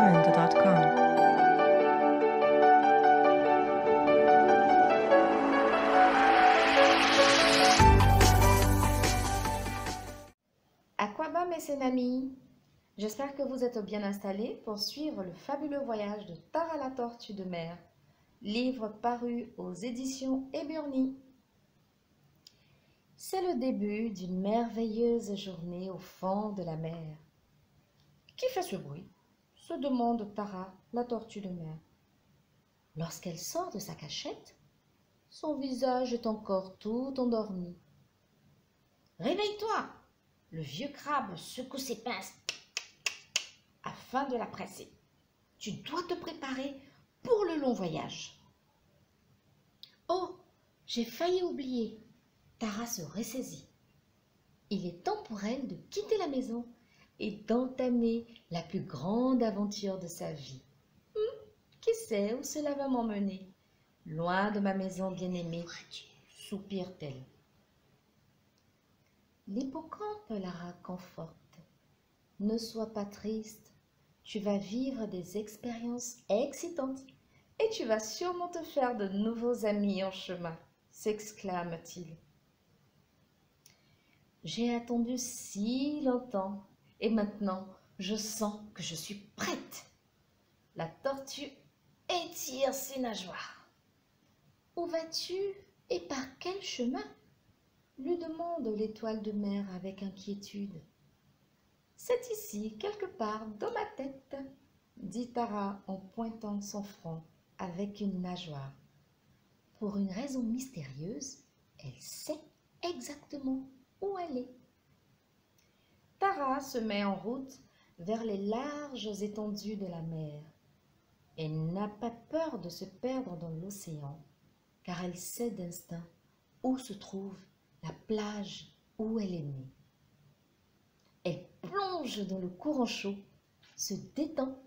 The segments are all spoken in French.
www.jamendo.com. Aquaba Messenami, j'espère que vous êtes bien installés pour suivre le fabuleux voyage de Tara la tortue de mer, livre paru aux éditions Eburny. C'est le début d'une merveilleuse journée au fond de la mer. Qui fait ce bruit? Se demande Tara, la tortue de mer. Lorsqu'elle sort de sa cachette, son visage est encore tout endormi. Réveille-toi! Le vieux crabe secoue ses pinces afin de la presser. Tu dois te préparer pour le long voyage. Oh, j'ai failli oublier. Tara se ressaisit. Il est temps pour elle de quitter la maison et d'entamer la plus grande aventure de sa vie. Qui sait où cela va m'emmener? Loin de ma maison bien-aimée, soupire-t-elle. L'hippocampe la réconforte. Ne sois pas triste, tu vas vivre des expériences excitantes et tu vas sûrement te faire de nouveaux amis en chemin, s'exclame-t-il. J'ai attendu si longtemps et maintenant je sens que je suis prête. La tortue étire ses nageoires. Où vas-tu et par quel chemin? Lui demande l'étoile de mer avec inquiétude. C'est ici, quelque part, dans ma tête, dit Tara en pointant son front avec une nageoire. Pour une raison mystérieuse, elle sait exactement où elle est. Tara se met en route vers les larges étendues de la mer. Elle n'a pas peur de se perdre dans l'océan, car elle sait d'instinct où se trouve la plage où elle est née. Elle plonge dans le courant chaud, se détend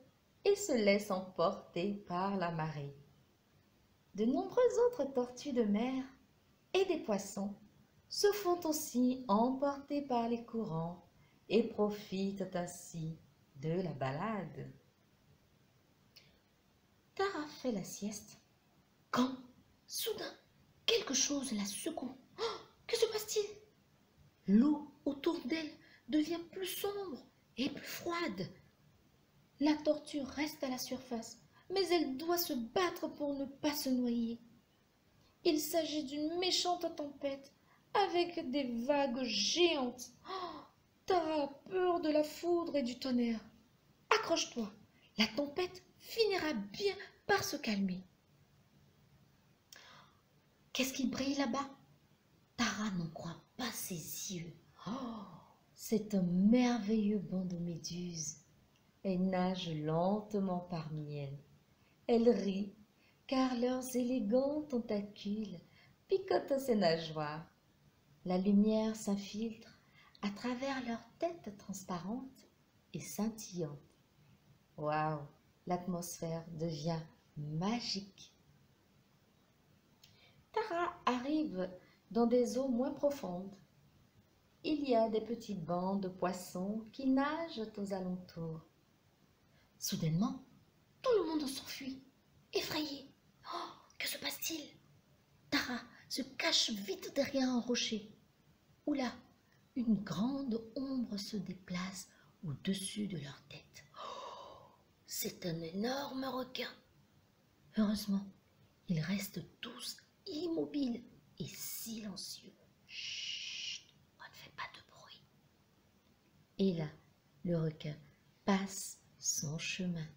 et se laisse emporter par la marée. De nombreuses autres tortues de mer et des poissons se font aussi emporter par les courants et profitent ainsi de la balade. Tara fait la sieste quand, soudain, quelque chose la secoue. Oh, que se passe-t-il? L'eau autour d'elle devient plus sombre et plus froide. La tortue reste à la surface, mais elle doit se battre pour ne pas se noyer. Il s'agit d'une méchante tempête avec des vagues géantes. Oh, Tara a peur de la foudre et du tonnerre. Accroche-toi, la tempête finira bien par se calmer. Qu'est-ce qui brille là-bas? Tara n'en croit pas ses yeux. Oh, c'est un merveilleux banc de méduses. Elle nage lentement parmi elles. Elle rit, car leurs élégants tentacules picotent ses nageoires. La lumière s'infiltre à travers leurs têtes transparentes et scintillantes. Waouh, l'atmosphère devient magique. Tara arrive dans des eaux moins profondes. Il y a des petits bancs de poissons qui nagent aux alentours. Soudainement, tout le monde s'enfuit, effrayé. Oh, que se passe-t-il? Tara se cache vite derrière un rocher. Oula, une grande ombre se déplace au-dessus de leur tête. Oh, c'est un énorme requin. Heureusement, ils restent tous immobiles et silencieux. Chut, on ne fait pas de bruit. Et là, le requin passe son chemin.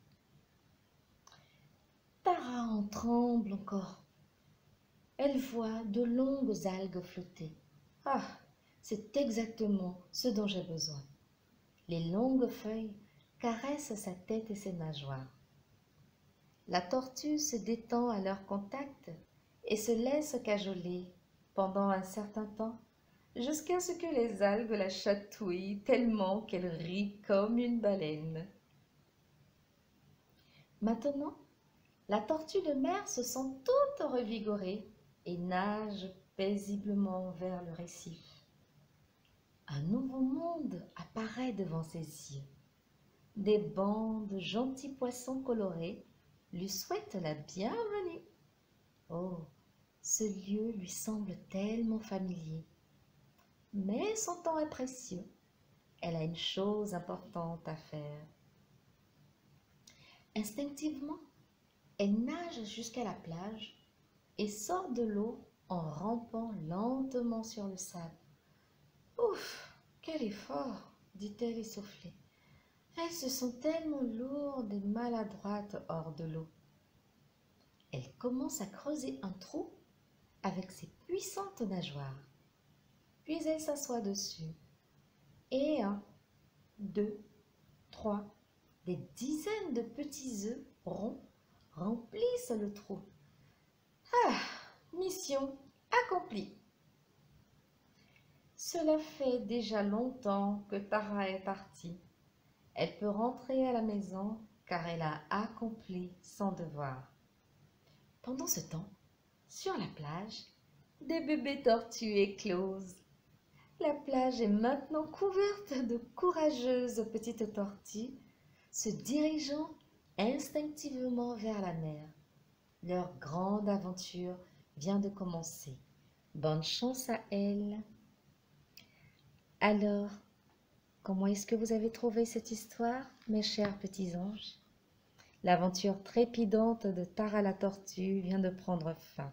Tara en tremble encore. Elle voit de longues algues flotter. Ah, c'est exactement ce dont j'ai besoin. Les longues feuilles caressent sa tête et ses nageoires. La tortue se détend à leur contact et se laisse cajoler pendant un certain temps, jusqu'à ce que les algues la chatouillent tellement qu'elle rit comme une baleine. Maintenant, la tortue de mer se sent toute revigorée et nage paisiblement vers le récif. Un nouveau monde apparaît devant ses yeux. Des bancs de gentils poissons colorés lui souhaitent la bienvenue. Oh, ce lieu lui semble tellement familier. Mais son temps est précieux. Elle a une chose importante à faire. Instinctivement, elle nage jusqu'à la plage et sort de l'eau en rampant lentement sur le sable. Ouf, quel effort, dit-elle essoufflée. Elles se sont tellement lourdes et maladroites hors de l'eau. Elle commence à creuser un trou avec ses puissantes nageoires. Puis elle s'assoit dessus. Et 1, 2, 3, des dizaines de petits œufs ronds remplissent le trou. Ah, mission accomplie. Cela fait déjà longtemps que Tara est partie. Elle peut rentrer à la maison car elle a accompli son devoir. Pendant ce temps, sur la plage, des bébés tortues éclosent. La plage est maintenant couverte de courageuses petites tortues se dirigeant instinctivement vers la mer. Leur grande aventure vient de commencer. Bonne chance à elles. Alors, comment est-ce que vous avez trouvé cette histoire, mes chers petits anges? L'aventure trépidante de Tara la tortue vient de prendre fin.